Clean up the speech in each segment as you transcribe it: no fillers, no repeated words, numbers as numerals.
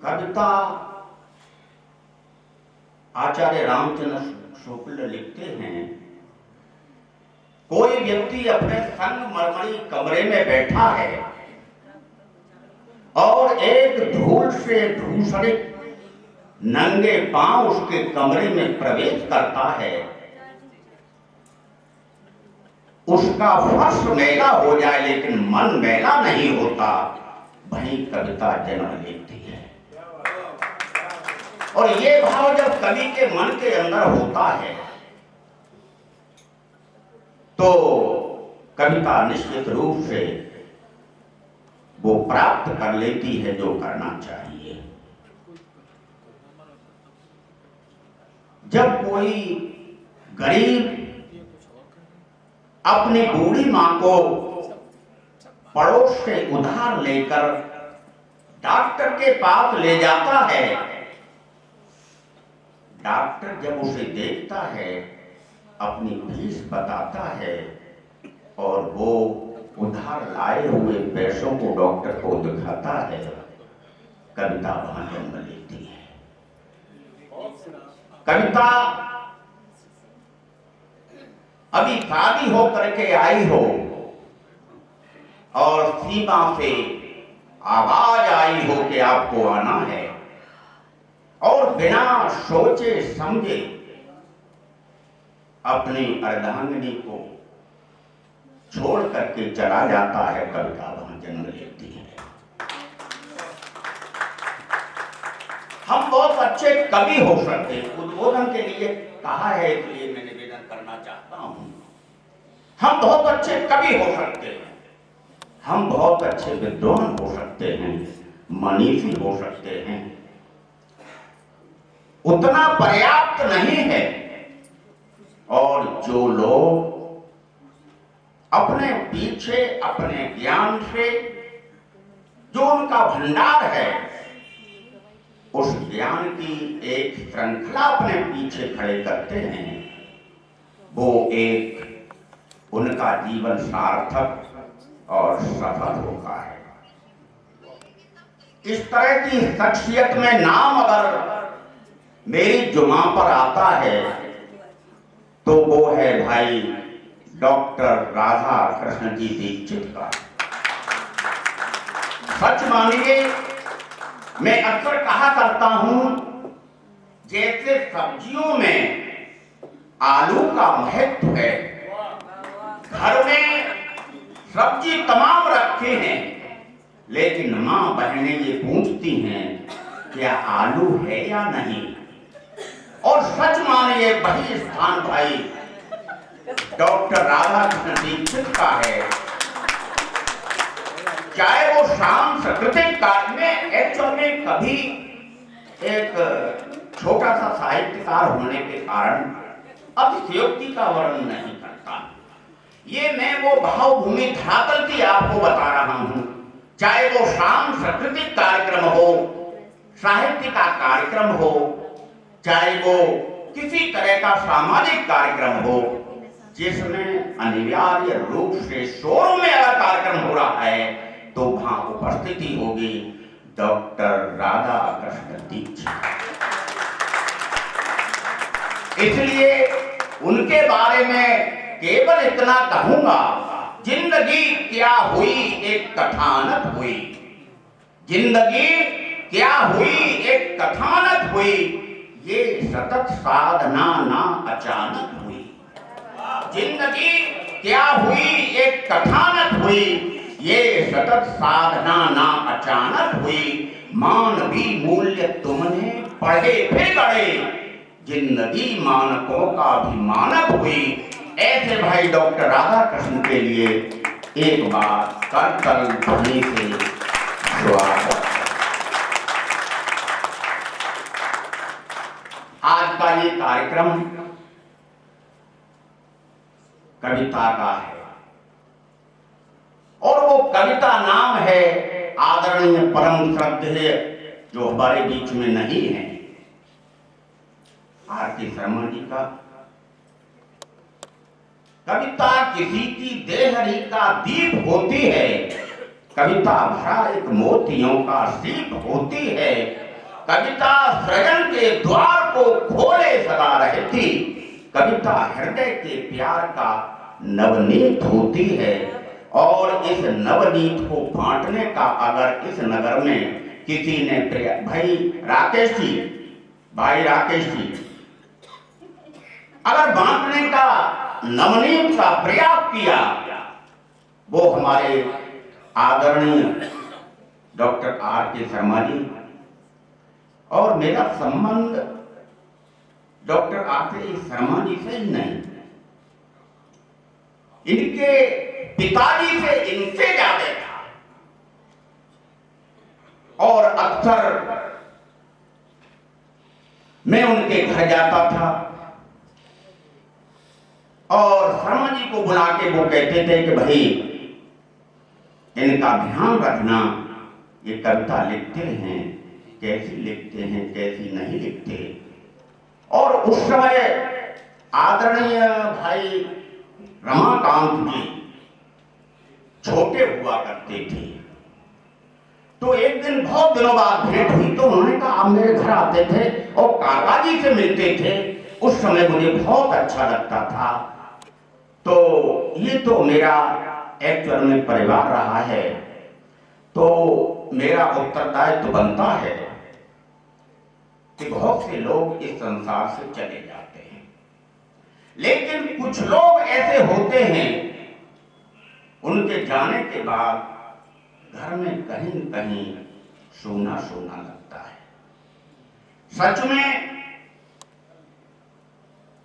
कविता आचार्य रामचंद्र शुक्ल लिखते हैं, कोई व्यक्ति अपने संगमरमरी कमरे में बैठा है और एक धूल से धूसरित नंगे पांव उसके कमरे में प्रवेश करता है, उसका फर्श मैला हो जाए लेकिन मन मैला नहीं होता, वही कविता जन्म लेती है। और ये भाव जब कवि के मन के अंदर होता है तो कविता निश्चित रूप से वो प्राप्त कर लेती है जो करना चाहिए। जब कोई गरीब अपनी बूढ़ी मां को पड़ोस से उधार लेकर डॉक्टर के पास ले जाता है, डॉक्टर जब उसे देखता है, अपनी फीस बताता है और वो उधार लाए हुए पैसों को डॉक्टर को दिखाता है, कविता वहां जन्म लेती है। कविता अभी शादी हो करके आई हो और सीमा से आवाज आई हो कि आपको आना है, और बिना सोचे समझे अपनी अर्धांगिनी को छोड़ करके चला जाता है, कविता वहां जन्म लेती है। हम बहुत अच्छे कवि हो सकते हैं, उद्बोधन के लिए कहा है इसलिए मैं निवेदन करना चाहता हूं। हम बहुत अच्छे कवि हो सकते हैं, हम बहुत अच्छे विद्वान हो सकते हैं, मनीषी हो सकते हैं, उतना पर्याप्त नहीं है। और जो लोग अपने पीछे अपने ज्ञान से जो उनका भंडार है, उस ज्ञान की एक श्रृंखला अपने पीछे खड़े करते हैं, वो एक उनका जीवन सार्थक और सफल होता है। इस तरह की शख्सियत में नाम अगर मेरी जुमा पर आता है तो वो है भाई डॉक्टर राधा कृष्ण जी दीक्षित का। सच मानिए, मैं अक्सर कहा करता हूं, जैसे सब्जियों में आलू का महत्व है, घर में सब्जी तमाम रखे हैं, लेकिन मां बहनें ये पूछती हैं क्या आलू है या नहीं। और सच मानिए वही स्थान भाई डॉक्टर राधा कृष्ण दीक्षित का है। चाहे वो सांस्कृतिक कार्य में, एक्चुअल में कभी एक छोटा सा साहित्यकार होने के कारण अतिशयोक्ति का वर्णन नहीं करता। ये मैं वो भावभूमि धरातल की आपको बता रहा हूं। चाहे वो सांस्कृतिक कार्यक्रम हो, साहित्य का कार्यक्रम हो, चाहे वो किसी तरह का सामाजिक कार्यक्रम हो, जिसमें अनिवार्य रूप से शोरों में अगर कार्यक्रम हो रहा है तो वहां उपस्थिति होगी डॉक्टर राधा कृष्ण दीक्षित। इसलिए उनके बारे में केवल इतना कहूंगा, जिंदगी क्या हुई एक कथानक हुई, जिंदगी क्या हुई एक कथानक हुई, ये सतत साधना ना अचानक हुई। जिंदगी क्या हुई एक कथानक हुई, ये सतत साधना ना अचानक हुई। मानवी मूल्य तुमने पढ़े फिर गढ़े, जिंदगी मानकों का भी मानक हुई। ऐसे भाई डॉक्टर राधा कृष्ण के लिए एक बार करतल ध्वनि से स्वागत। आज का ये कार्यक्रम कविता का है और वो कविता नाम है आदरणीय परम श्रद्धेय, जो हमारे बीच में नहीं है, आरती शर्मा जी का। कविता किसी की देहरी का दीप होती है, कविता भरा एक मोतियों का सीप होती है। कविता सृजन के द्वार को खोले सदा रहती, कविता हृदय के प्यार का नवनीत होती है। और इस नवनीत को बांटने का अगर इस नगर में किसी ने भाई राकेश जी अगर बांटने का नवनीत का प्रयास किया, वो हमारे आदरणीय डॉक्टर R.K. शर्मा जी, और मेरा संबंध डॉक्टर R.K. शर्मा जी से ही नहीं, इनके पिताजी से इनसे ज्यादा था। और अक्सर मैं उनके घर जाता था और शर्मा जी को बुला के वो कहते थे कि भाई इनका ध्यान रखना, ये कविता लिखते हैं, कैसी लिखते हैं कैसी नहीं लिखते। और उस समय आदरणीय भाई रमाकांत जी छोटे हुआ करते थे। तो एक दिन बहुत दिनों बाद भेंट हुई तो उन्होंने कहा आप मेरे घर आते थे और काका जी से मिलते थे, उस समय मुझे बहुत अच्छा लगता था। तो ये तो मेरा एक्चुअल में परिवार रहा है, तो मेरा उत्तरदायित्व बनता है कि बहुत से लोग इस संसार से चले जाते हैं, लेकिन कुछ लोग ऐसे होते हैं उनके जाने के बाद घर में कहीं न कहीं सूना सूना लगता है। सच में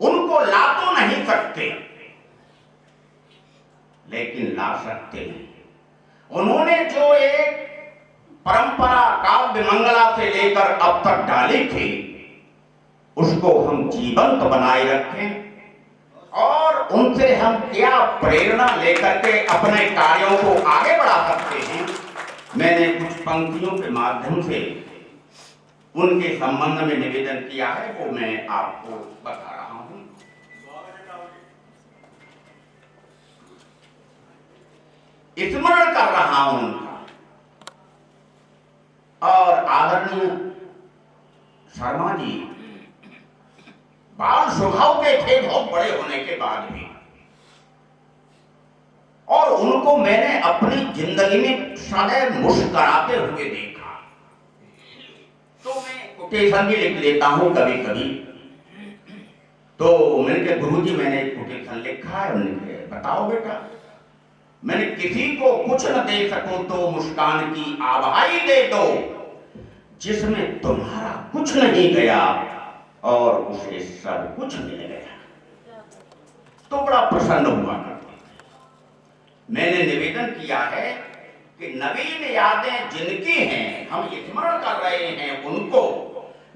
उनको ला तो नहीं सकते, लेकिन ला सकते हैं। उन्होंने जो एक परंपरा काव्य मंगला से लेकर अब तक डाली थी, उसको हम जीवंत बनाए रखें और उनसे हम क्या प्रेरणा लेकर के अपने कार्यों को आगे बढ़ा सकते हैं। मैंने कुछ पंक्तियों के माध्यम से उनके संबंध में निवेदन किया है, वो मैं आपको बता रहा हूं। स्मरण कर रहा हूं उनका। और आदरणीय शर्मा जी बाल स्वभाव के थे, बहुत बड़े होने के बाद भी, और उनको मैंने अपनी जिंदगी में सदैव मुस्कुराते हुए देखा। तो मैं कोटेशन भी लिख लेता हूं कभी कभी। तो मैंने कहा गुरुजी मैंने एक कोटेशन लिखा है। उन्होंने कहा बताओ बेटा। मैंने किसी को कुछ न दे सकूं तो मुस्कान की आभाई दे दो, जिसमें तुम्हारा कुछ नहीं गया और उसे सब कुछ मिल गया। तो बड़ा प्रसन्न हुआ करते थे। मैंने निवेदन किया है कि नवीन यादें जिनकी हैं, हम स्मरण कर रहे हैं उनको,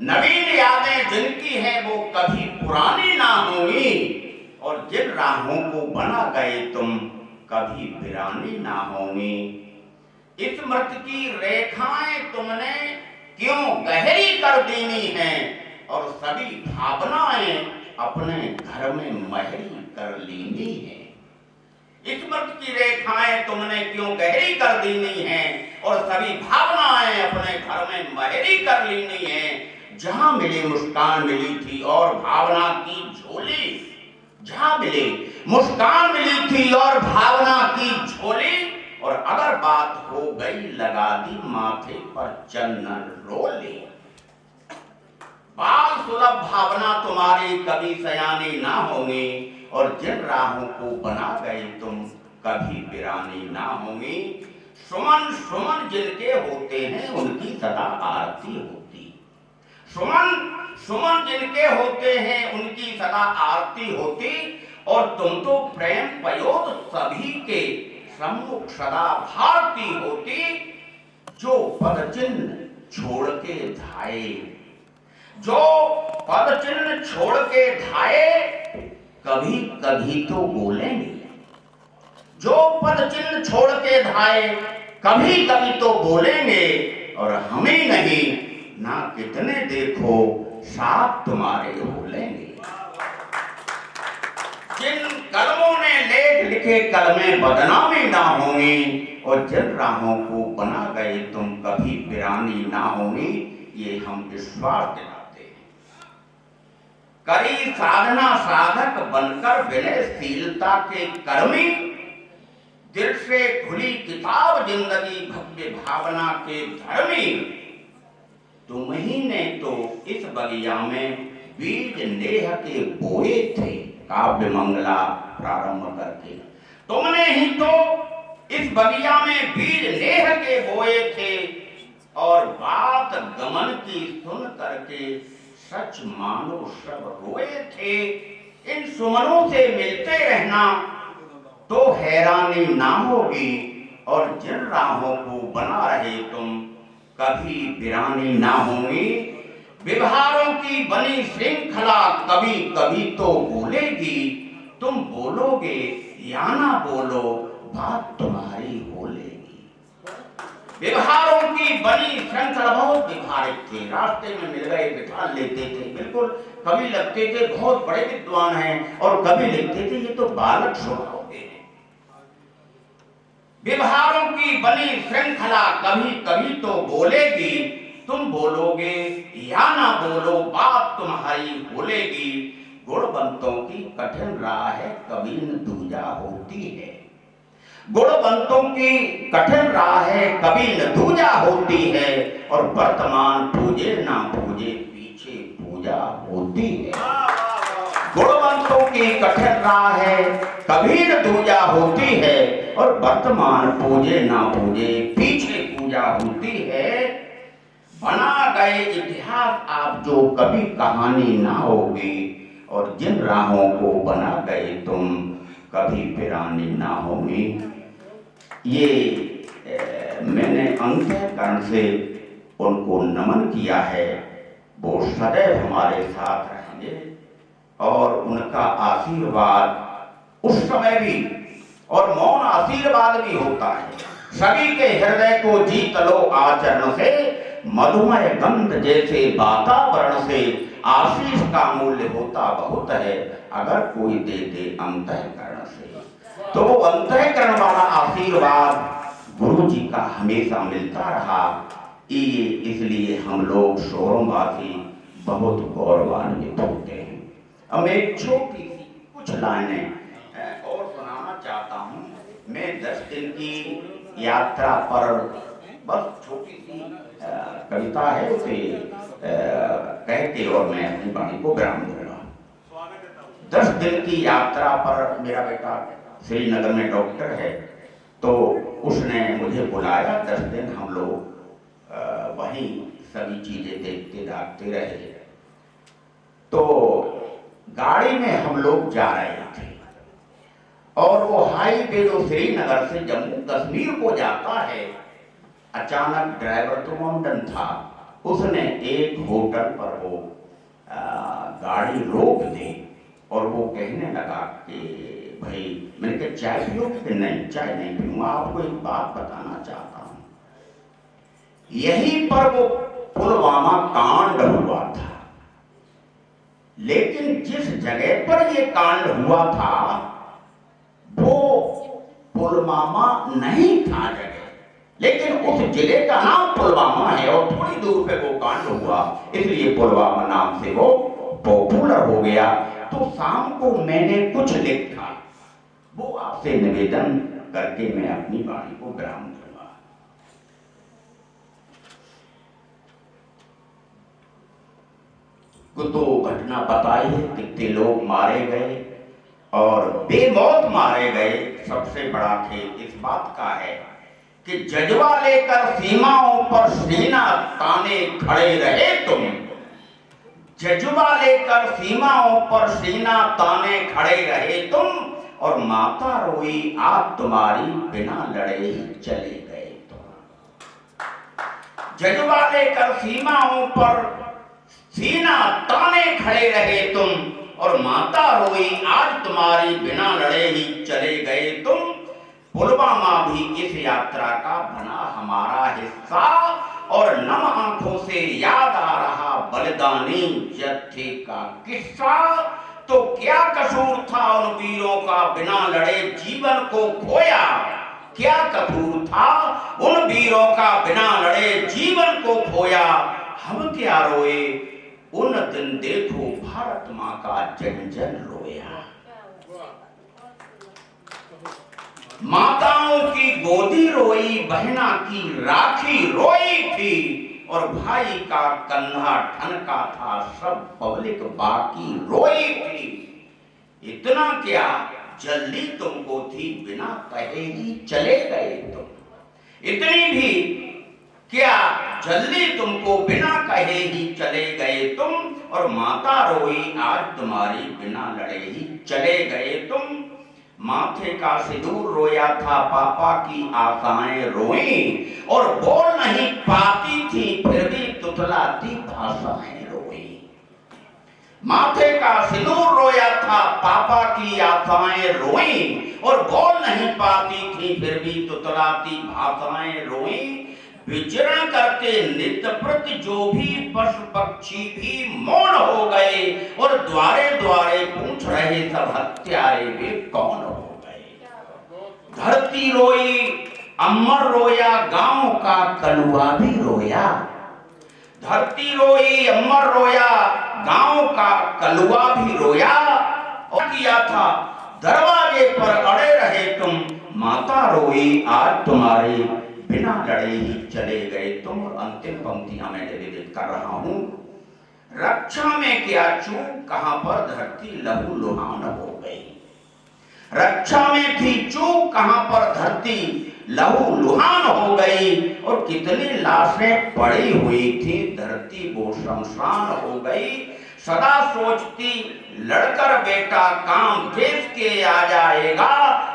नवीन यादें जिनकी हैं वो कभी पुरानी ना होंगी, और जिन राहों को बना गए तुम कभी वीरानी ना होंगी। स्मृति की रेखाएं तुमने क्यों गहरी कर देनी है, और सभी भावनाएं अपने घर में महरी कर लेनी है। स्मृति की रेखाएं तुमने क्यों गहरी कर देनी है, और सभी भावनाएं अपने घर में महरी कर लेनी है। जहां मिली मुस्कान मिली थी और भावना की झोली, जहां मिले मुस्कान मिली थी और भावना की झोली, और अगर बात हो गई लगा दी माथे पर चंदन रोले। बाल सुलभ भावना तुम्हारी कभी सयानी ना होंगी, और जिन राहों को बना गए तुम कभी वीरानी ना होंगी। सुमन सुमन जिनके होते हैं उनकी सदा आरती होती। सुमन सुमन जिनके होते हैं उनकी सदा आरती होती, और तुम तो प्रेम पयोद सभी के सम्मुख सदा भारती होती। जो पद चिन्ह छोड़ के धाये, जो पद चिन्ह छोड़ के धाये कभी कभी तो बोलेंगे। जो पद चिन्ह छोड़ के धाये कभी कभी तो बोलेंगे, और हमें नहीं ना कितने देखो साथ तुम्हारे हो लेंगे। जिन कलमों ने लेख लिखे कलमें बदनामी ना होंगी, और जिन राहों को बना गए तुम कभी वीरानी ना होंगी। ये हम विश्वास दिलाते हैं। करी साधना साधक बनकर विनयशीलता के कर्मी, दिल से खुली किताब जिंदगी भव्य भावना के धर्मी। तुम ही ने तो इस बगिया में बीज नेह के बोए थे, काव्य मंगला प्रारंभ करके। तुमने ही तो इस बगिया में बीज नेह के बोए थे, और बात गमन की सुन करके सच मानो सब रोए थे। इन सुमनों से मिलते रहना तो हैरानी ना होगी, और जिन राहों को बना रहे तुम कभी वीरानी ना होंगी। व्यवहारों की बनी श्रृंखला कभी कभी तो बोलेगी, तुम बोलोगे या ना बोलो बात तुम्हारी बोलेगी। व्यवहारों की बनी श्रृंखला बहुत व्यवहारिक थे, रास्ते में मिल गए बिठा लेते थे, बिल्कुल कभी लगते थे बहुत बड़े विद्वान हैं, और कभी लगते थे ये तो बालक स्वभाव के हैं। व्यवहारों की बनी श्रृंखला कभी कभी तो बोलेगी, तुम बोलोगे या ना बोलो बात तुम्हारी बोलेगी। गुणवंतों की कठिन राह है कभी न दूजा होती है, गुणवंतों की कठिन राह है कभी न दूजा होती है, और वर्तमान पूजे ना पूजे पीछे पूजा होती है। गुणवंतों की कठिन राह है कभी न दूजा होती है, और वर्तमान पूजे ना पूजे पीछे पूजा होती है। बना गए इतिहास आप जो कभी कहानी ना होगी, और जिन राहों को बना गए तुम कभी वीरानी ना होगी। ये मैंने अंतःकरण से उनको नमन किया है। वो सदैव हमारे साथ रहेंगे, और उनका आशीर्वाद उस समय भी, और मौन आशीर्वाद भी होता है। सभी के हृदय को जीत लो आचरण से, मधुमय गंध जैसे वातावरण से। आशीष का मूल्य होता बहुत है अगर कोई दे दे अंतःकरण से। तो वो अंतःकरण वाला आशीर्वाद गुरु जी का हमेशा मिलता रहा। इसलिए हम लोग शोरोंवासी बहुत गौरवान्वित होते हैं। अब मैं एक छोटी सी कुछ लाइनें और सुनाना चाहता हूँ। मैं 10 दिन की यात्रा पर बस छोटी सी कविता है, उसे कह के और मैं अपनी वाणी को विराम दूंगा। 10 दिन की यात्रा पर मेरा बेटा श्रीनगर में डॉक्टर है, तो उसने मुझे बुलाया। 10 दिन हम लोग वहीं सभी चीजें देखते दाखते रहे। तो गाड़ी में हम लोग जा रहे थे, और वो हाईवे जो श्रीनगर से जम्मू कश्मीर को जाता है, अचानक ड्राइवर तो मॉडर्न था, उसने एक होटल पर वो गाड़ी रोक दी, और वो कहने लगा कि भाई, मैंने कहा चाय पियोगे? कि नहीं, चाय नहीं पीऊंगा, आपको एक बात बताना चाहता हूँ। यहीं पर वो पुलवामा कांड हुआ था, लेकिन जिस जगह पर ये कांड हुआ था वो पुलवामा नहीं था जगह, लेकिन उस जिले का नाम पुलवामा है, और थोड़ी दूर पे वो कांड हुआ, इसलिए पुलवामा नाम से वो पॉपुलर हो गया। तो शाम को मैंने कुछ लिखा, वो आपसे निवेदन करके मैं अपनी वाणी को विराम दूंगा। तो घटना बताई है, कितने लोग मारे गए और बेमौत मारे गए। सबसे बड़ा खेद इस बात का है कि जज्बा लेकर सीमाओं पर सीना ताने खड़े रहे तुम, जज्बा लेकर सीमाओं पर सीना ताने खड़े रहे तुम, और माता रोई आप तुम्हारी बिना लड़े ही चले गए तुम। जज्बा लेकर सीमाओं पर सीना ताने खड़े रहे तुम, और माता रोई आज तुम्हारी बिना लड़े ही चले गए तुम। पुलवामा भी इस यात्रा का बना हमारा हिस्सा, और नम आंखों से याद आ रहा बलिदानी जत्थे का किस्सा। तो क्या कसूर था उन वीरों का बिना लड़े जीवन को खोया, क्या कसूर था उन वीरों का बिना लड़े जीवन को खोया। हम क्या रोए, उन दिन देखो भारत माँ का जन जन रोया। माताओं की गोदी रोई, बहना की राखी रोई थी, और भाई का कंधा ठनका था, सब पब्लिक बाकी रोई थी। इतना क्या जल्दी तुमको थी, बिना कहे ही चले गए तुम। इतनी भी क्या जल्दी तुमको, बिना कहे ही चले गए तुम। और माता रोई आज तुम्हारी, बिना लड़े ही चले गए तुम। माथे का सिंदूर रोया था, पापा की आशाएं रोई, और बोल नहीं पाती थी, फिर भी तुतलाती भाषाएं रोई। माथे का सिंदूर रोया था, पापा की आशाएं रोई, और बोल नहीं पाती थी, फिर भी तुतलाती भाषाएं रोई। विचरण करते नित्य प्रति जो भी पशु पक्षी भी मौन हो गए, और द्वारे द्वारे पूछ रहे सब हत्यारे वे कौन हो गए। धरती रोई, अमर रोया, गांव का कलुआ भी रोया। धरती रोई, अमर रोया, गांव का कलुआ भी रोया। और किया था दरवाजे पर अड़े रहे तुम, माता रोई आज तुम्हारे, बिना लड़े ही चले गए तुम। अंतिम पंक्तियां मैं निवेदित कर रहा हूं। रक्षा में क्या चूक, कहां पर धरती लहू लुहान हो गई। रक्षा में थी चूक, कहां पर धरती लहू लुहान हो गई, और कितनी लाशें पड़ी हुई थी, धरती वो शमशान हो गई। सदा सोचती लड़कर बेटा काम देश के आ जाएगा,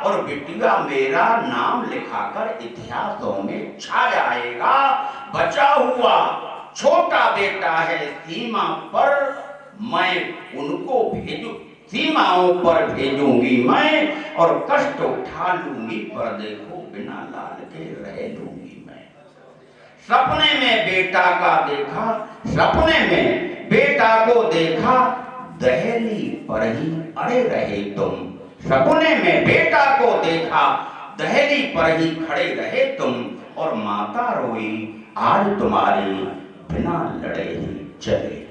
और बिटिया मेरा नाम लिखाकर इतिहासों में छा जाएगा। बचा हुआ छोटा बेटा है सीमा पर, मैं उनको भेजू, सीमाओं पर भेजूंगी मैं, और कष्ट उठा लूंगी, पर देखो बिना लाल के रह लूंगी मैं। सपने में बेटा का देखा, सपने में बेटा को देखा, दहली पर ही अड़े रहे तुम। सपने में बेटा को देखा, दहली पर ही खड़े रहे तुम, और माता रोई आज तुम्हारी, बिना लड़े ही चले।